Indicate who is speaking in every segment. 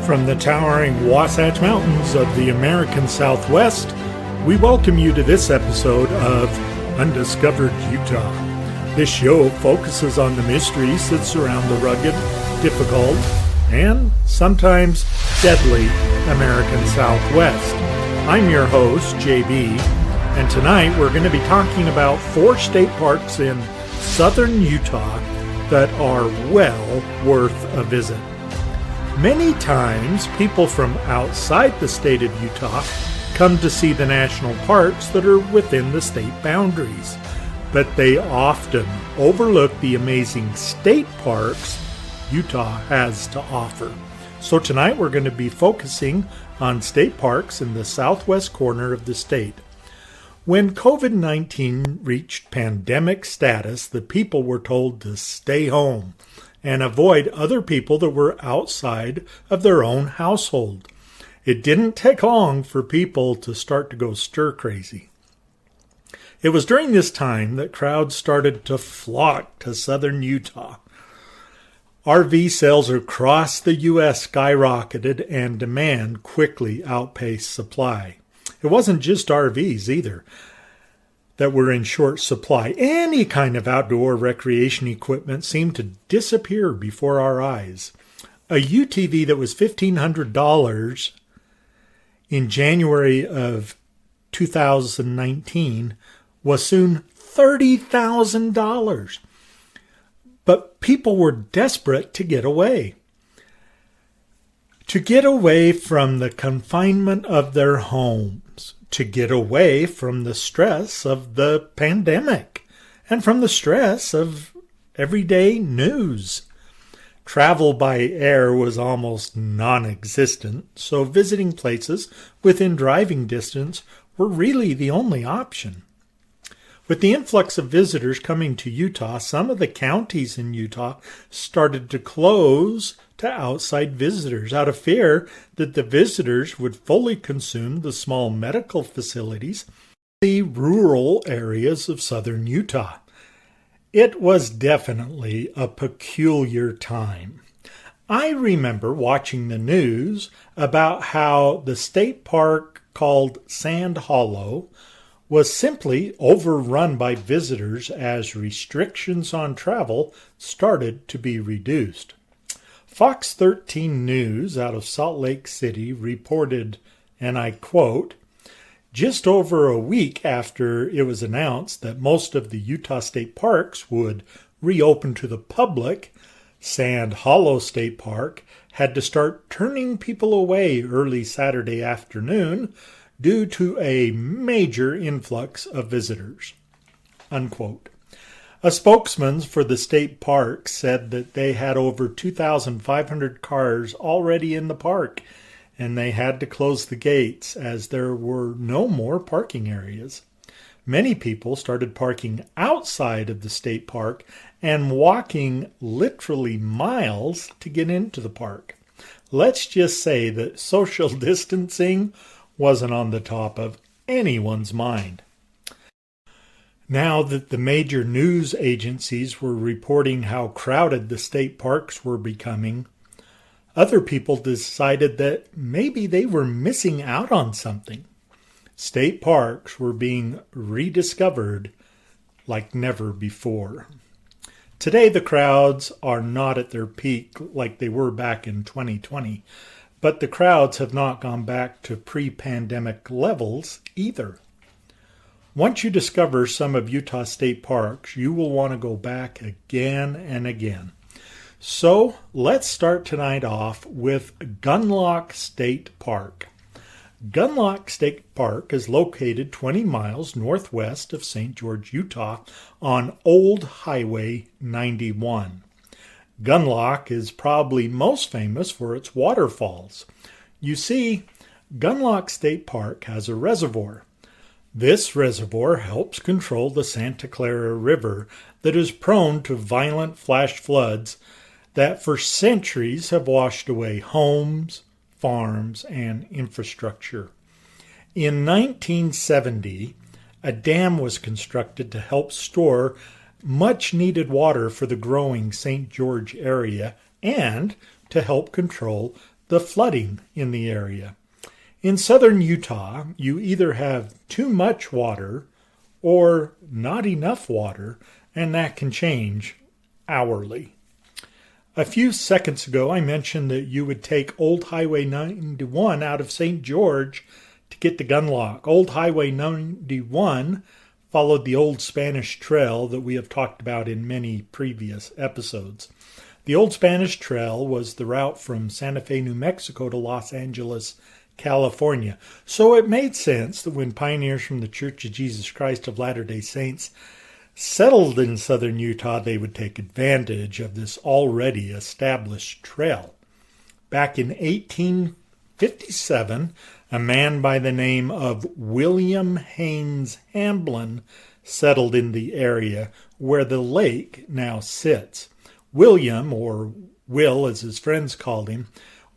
Speaker 1: From the towering Wasatch Mountains of the American Southwest, we welcome you to this episode of Undiscovered Utah. This show focuses on the mysteries that surround the rugged, difficult, and sometimes deadly American Southwest. I'm your host, JB, and tonight we're going to be talking about 4 state parks in southern Utah that are well worth a visit. Many times, people from outside the state of Utah come to see the national parks that are within the state boundaries, but they often overlook the amazing state parks Utah has to offer. So tonight we're going to be focusing on state parks in the southwest corner of the state. When COVID-19 reached pandemic status, the people were told to stay home and avoid other people that were outside of their own household. It didn't take long for people to start to go stir crazy. It was during this time that crowds started to flock to southern Utah. RV sales across the U.S. skyrocketed and demand quickly outpaced supply. It wasn't just RVs either that were in short supply. Any kind of outdoor recreation equipment seemed to disappear before our eyes. A UTV that was $1,500 in January of 2019 was soon $30,000. But people were desperate to get away. To get away from the confinement of their homes, to get away from the stress of the pandemic and from the stress of everyday news. Travel by air was almost non-existent, so visiting places within driving distance were really the only option. With the influx of visitors coming to Utah, some of the counties in Utah started to close to outside visitors out of fear that the visitors would fully consume the small medical facilities in the rural areas of southern Utah. It was definitely a peculiar time. I remember watching the news about how the state park called Sand Hollow was simply overrun by visitors as restrictions on travel started to be reduced. Fox 13 News out of Salt Lake City reported, and I quote, "Just over a week after it was announced that most of the Utah state parks would reopen to the public, Sand Hollow State Park had to start turning people away early Saturday afternoon due to a major influx of visitors." Unquote. A spokesman for the state park said that they had over 2,500 cars already in the park, and they had to close the gates as there were no more parking areas. Many people started parking outside of the state park and walking literally miles to get into the park. Let's just say that social distancing wasn't on the top of anyone's mind. Now that the major news agencies were reporting how crowded the state parks were becoming, other people decided that maybe they were missing out on something. State parks were being rediscovered like never before. Today the crowds are not at their peak like they were back in 2020, but the crowds have not gone back to pre-pandemic levels either. Once you discover some of Utah state parks, you will want to go back again and again. So let's start tonight off with Gunlock State Park. Gunlock State Park is located 20 miles northwest of St. George, Utah on Old Highway 91. Gunlock is probably most famous for its waterfalls. You see, Gunlock State Park has a reservoir. This reservoir helps control the Santa Clara River that is prone to violent flash floods that for centuries have washed away homes, farms, and infrastructure. In 1970, a dam was constructed to help store much needed water for the growing St. George area and to help control the flooding in the area. In southern Utah, you either have too much water or not enough water, and that can change hourly. A few seconds ago, I mentioned that you would take Old Highway 91 out of St. George to get to Gunlock. Old Highway 91 followed the Old Spanish Trail that we have talked about in many previous episodes. The Old Spanish Trail was the route from Santa Fe, New Mexico to Los Angeles, California. So it made sense that when pioneers from the Church of Jesus Christ of Latter-day Saints settled in southern Utah, they would take advantage of this already established trail. Back in 1857, a man by the name of William Haynes Hamblin settled in the area where the lake now sits. William, or Will as his friends called him,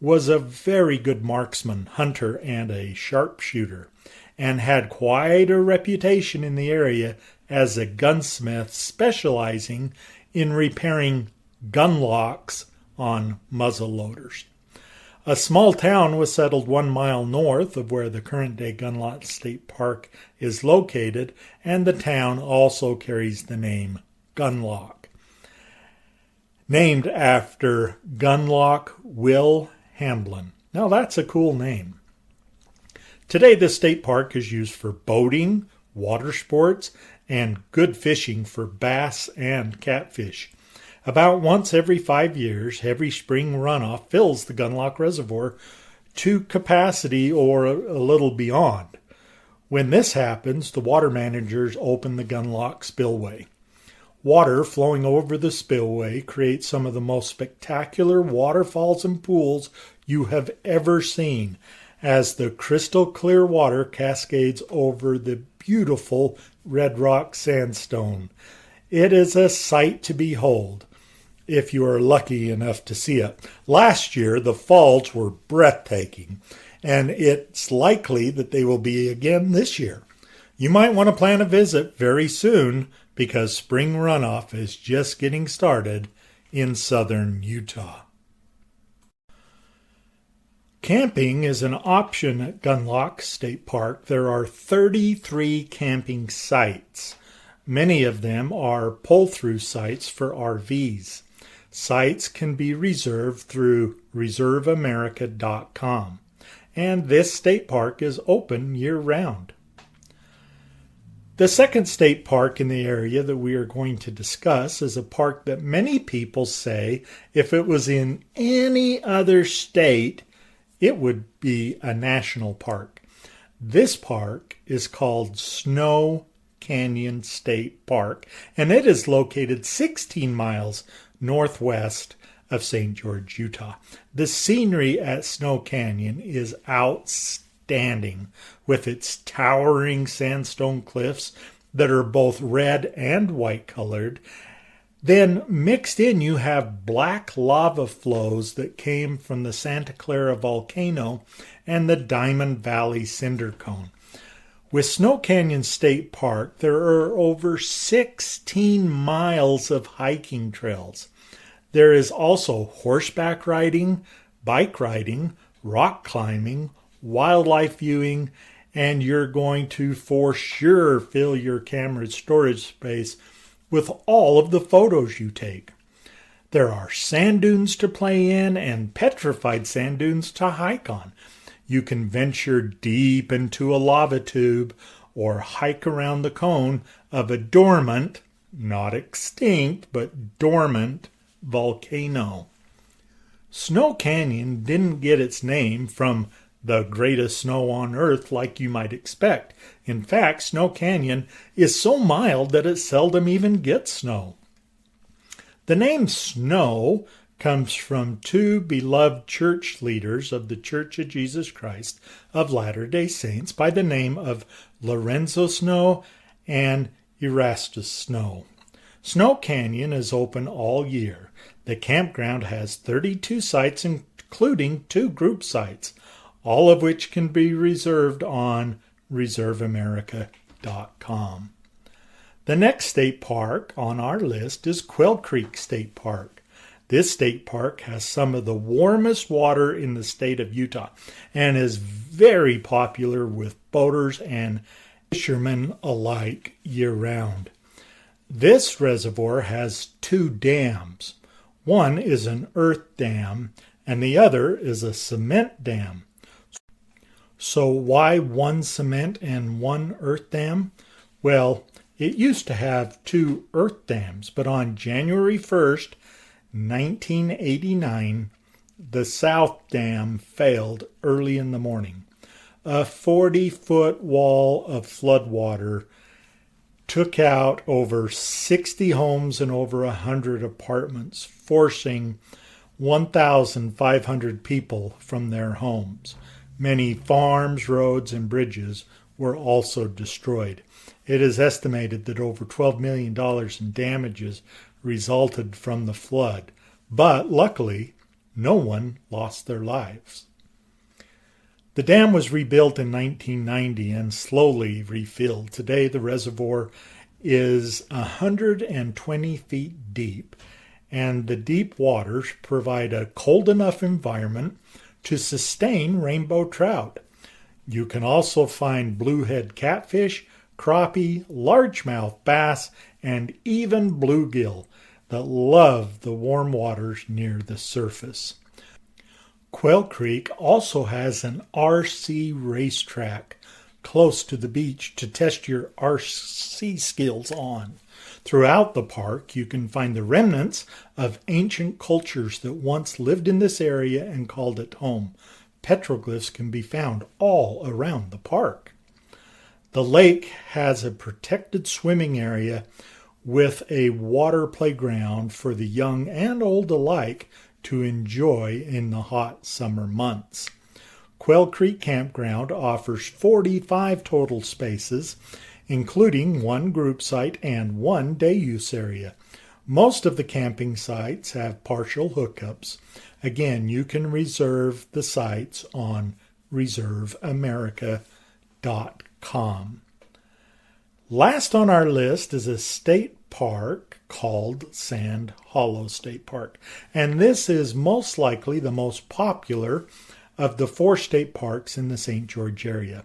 Speaker 1: was a very good marksman, hunter, and a sharpshooter, and had quite a reputation in the area as a gunsmith specializing in repairing gun locks on muzzle loaders. A small town was settled 1 mile north of where the current-day Gunlock State Park is located, and the town also carries the name Gunlock, named after Gunlock Will Hamblin. Now that's a cool name. Today the state park is used for boating, water sports, and good fishing for bass and catfish. About once every 5 years, heavy spring runoff fills the Gunlock Reservoir to capacity or a little beyond. When this happens, the water managers open the Gunlock spillway. Water flowing over the spillway creates some of the most spectacular waterfalls and pools you have ever seen, as the crystal clear water cascades over the beautiful red rock sandstone. It is a sight to behold, if you are lucky enough to see it. Last year, the falls were breathtaking, and it's likely that they will be again this year. You might want to plan a visit very soon, because spring runoff is just getting started in southern Utah. Camping is an option at Gunlock State Park. There are 33 camping sites. Many of them are pull-through sites for RVs. Sites can be reserved through reserveamerica.com, and this state park is open year-round. The second state park in the area that we are going to discuss is a park that many people say if it was in any other state, it would be a national park. This park is called Snow Canyon State Park, and it is located 16 miles northwest of St. George, Utah. The scenery at Snow Canyon is outstanding, with its towering sandstone cliffs that are both red and white colored. Then mixed in, you have black lava flows that came from the Santa Clara volcano and the Diamond Valley cinder cone. With Snow Canyon State Park, there are over 16 miles of hiking trails. There is also horseback riding, bike riding, rock climbing, wildlife viewing, and you're going to for sure fill your camera's storage space with all of the photos you take. There are sand dunes to play in and petrified sand dunes to hike on. You can venture deep into a lava tube or hike around the cone of a dormant, not extinct, but dormant volcano. Snow Canyon didn't get its name from the greatest snow on earth like you might expect. In fact, Snow Canyon is so mild that it seldom even gets snow. The name Snow comes from two beloved church leaders of the Church of Jesus Christ of Latter-day Saints by the name of Lorenzo Snow and Erastus Snow. Snow Canyon is open all year. The campground has 32 sites, including 2 group sites, all of which can be reserved on reserveamerica.com. The next state park on our list is Quail Creek State Park. This state park has some of the warmest water in the state of Utah and is very popular with boaters and fishermen alike year-round. This reservoir has 2 dams. One is an earth dam and the other is a cement dam. So why one cement and one earth dam? Well, it used to have 2 earth dams, but on January 1st, 1989, the South Dam failed early in the morning. A 40-foot wall of floodwater took out over 60 homes and over 100 apartments, forcing 1,500 people from their homes. Many farms, roads, and bridges were also destroyed. It is estimated that over $12 million in damages resulted from the flood, but luckily, no one lost their lives. The dam was rebuilt in 1990 and slowly refilled. Today, the reservoir is 120 feet deep, and the deep waters provide a cold enough environment to sustain rainbow trout. You can also find bluehead catfish, crappie, largemouth bass, and even bluegill that love the warm waters near the surface. Quail Creek also has an RC racetrack close to the beach to test your RC skills on. Throughout the park, you can find the remnants of ancient cultures that once lived in this area and called it home. Petroglyphs can be found all around the park. The lake has a protected swimming area with a water playground for the young and old alike to enjoy in the hot summer months. Quail Creek Campground offers 45 total spaces, including 1 group site and 1 day use area. Most of the camping sites have partial hookups. Again, you can reserve the sites on reserveamerica.com. Last on our list is a state park called Sand Hollow State Park, and this is most likely the most popular of the 4 state parks in the St. George area.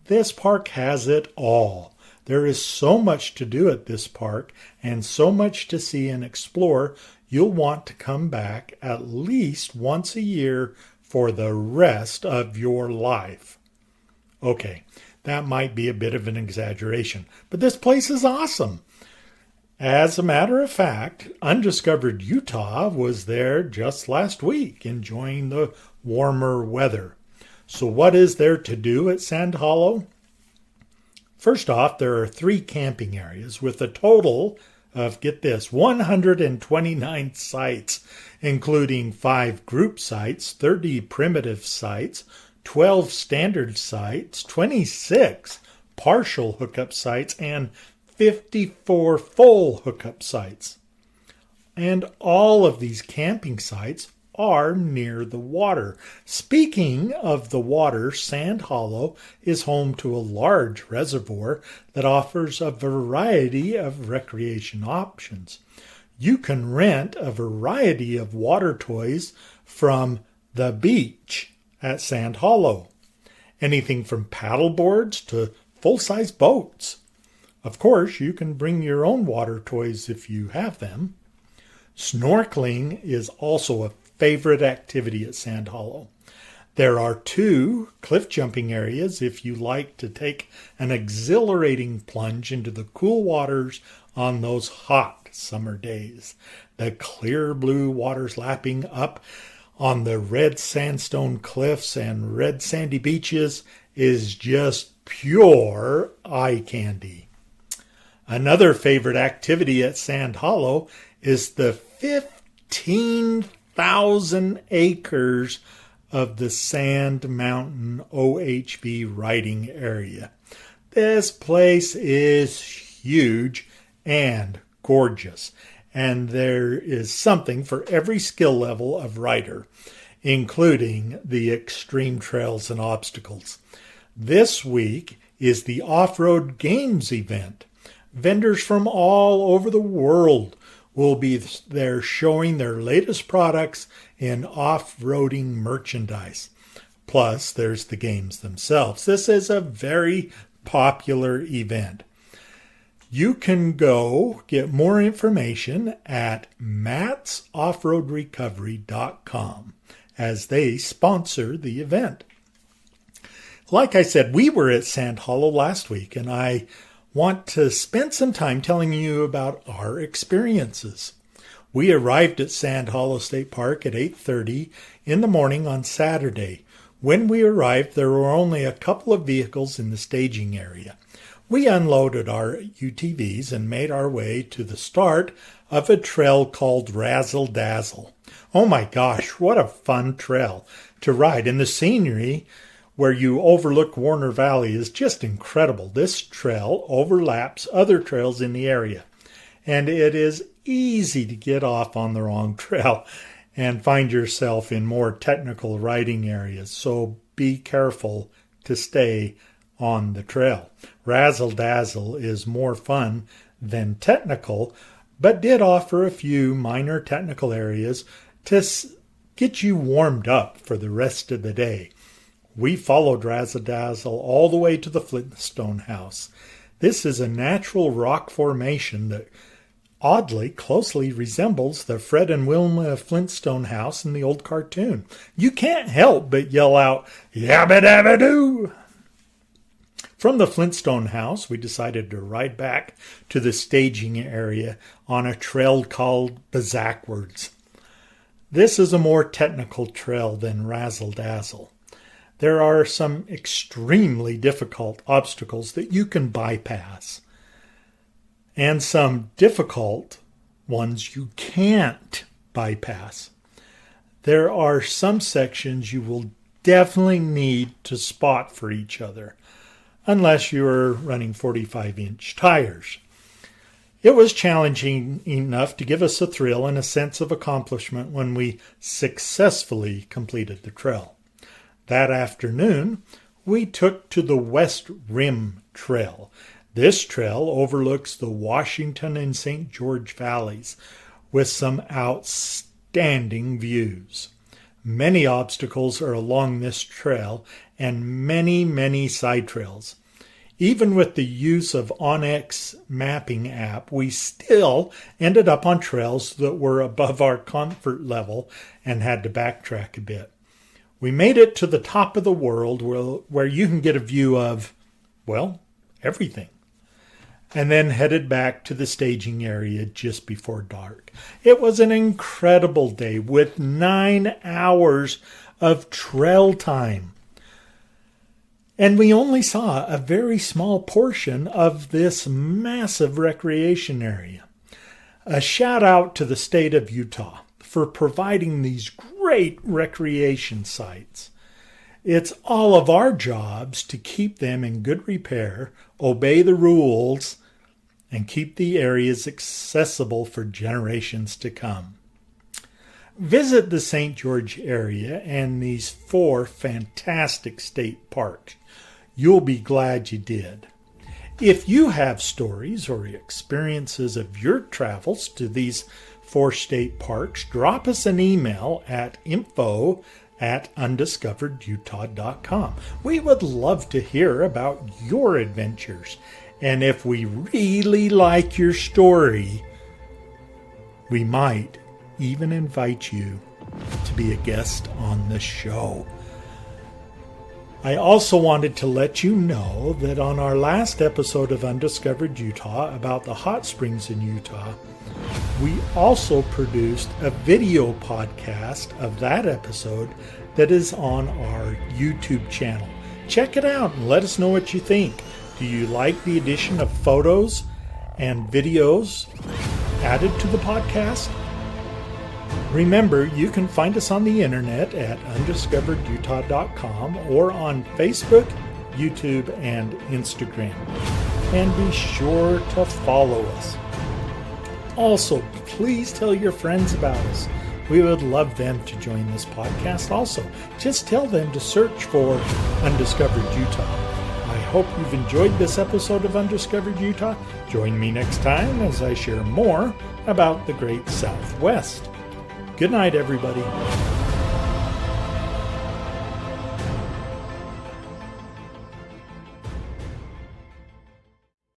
Speaker 1: This park has it all. There is so much to do at this park and so much to see and explore, you'll want to come back at least once a year for the rest of your life. Okay, that might be a bit of an exaggeration, but this place is awesome. As a matter of fact, Undiscovered Utah was there just last week, enjoying the warmer weather. So what is there to do at Sand Hollow? First off, there are 3 camping areas with a total of, get this, 129 sites, including 5 group sites, 30 primitive sites, 12 standard sites, 26 partial hookup sites, and 54 full hookup sites. And all of these camping sites are near the water. Speaking of the water, Sand Hollow is home to a large reservoir that offers a variety of recreation options. You can rent a variety of water toys from the beach at Sand Hollow. Anything from paddle boards to full-size boats. Of course, you can bring your own water toys if you have them. Snorkeling is also a favorite activity at Sand Hollow. There are 2 cliff jumping areas if you like to take an exhilarating plunge into the cool waters on those hot summer days. The clear blue waters lapping up on the red sandstone cliffs and red sandy beaches is just pure eye candy. Another favorite activity at Sand Hollow is the 15,000 acres of the Sand Mountain OHV riding area. This place is huge and gorgeous, and there is something for every skill level of rider, including the extreme trails and obstacles. This week is the Off-Road Games event. Vendors from all over the world will be there showing their latest products in off-roading merchandise. Plus, there's the games themselves. This is a very popular event. You can go get more information at mattsoffroadrecovery.com as they sponsor the event. Like I said, we were at Sand Hollow last week, and I want to spend some time telling you about our experiences. We arrived at Sand Hollow State Park at 8:30 in the morning on Saturday. When we arrived, there were only a couple of vehicles in the staging area. We unloaded our UTVs and made our way to the start of a trail called Razzle Dazzle. Oh my gosh, what a fun trail to ride. And the scenery where you overlook Warner Valley is just incredible. This trail overlaps other trails in the area, and it is easy to get off on the wrong trail and find yourself in more technical riding areas. So be careful to stay on the trail. Razzle Dazzle is more fun than technical, but did offer a few minor technical areas to get you warmed up for the rest of the day. We followed Razzle Dazzle all the way to the Flintstone House. This is a natural rock formation that oddly closely resembles the Fred and Wilma Flintstone house in the old cartoon. You can't help but yell out, "Yabba dabba doo!" From the Flintstone house, we decided to ride back to the staging area on a trail called Bazackwards. This is a more technical trail than Razzle Dazzle. There are some extremely difficult obstacles that you can bypass, and some difficult ones you can't bypass. There are some sections you will definitely need to spot for each other, unless you're running 45-inch tires. It was challenging enough to give us a thrill and a sense of accomplishment when we successfully completed the trail. That afternoon, we took to the West Rim Trail. This trail overlooks the Washington and St. George valleys with some outstanding views. Many obstacles are along this trail and many side trails. Even with the use of Onyx mapping app, we still ended up on trails that were above our comfort level and had to backtrack a bit. We made it to the top of the world where you can get a view of, well, everything, and then headed back to the staging area just before dark. It was an incredible day with 9 hours of trail time. And we only saw a very small portion of this massive recreation area. A shout out to the state of Utah for providing these great recreation sites. It's all of our jobs to keep them in good repair, obey the rules, and keep the areas accessible for generations to come. Visit the St. George area and these 4 fantastic state parks. You'll be glad you did. If you have stories or experiences of your travels to these 4 state parks, drop us an email at info@undiscoveredutah.com. We would love to hear about your adventures. And if we really like your story, we might even invite you to be a guest on the show. I also wanted to let you know that on our last episode of Undiscovered Utah about the hot springs in Utah, we also produced a video podcast of that episode that is on our YouTube channel. Check it out and let us know what you think. Do you like the addition of photos and videos added to the podcast? Remember, you can find us on the internet at undiscoveredutah.com or on Facebook, YouTube, and Instagram. And be sure to follow us. Also, please tell your friends about us. We would love them to join this podcast also. Just tell them to search for Undiscovered Utah. I hope you've enjoyed this episode of Undiscovered Utah. Join me next time as I share more about the Great Southwest. Good night, everybody.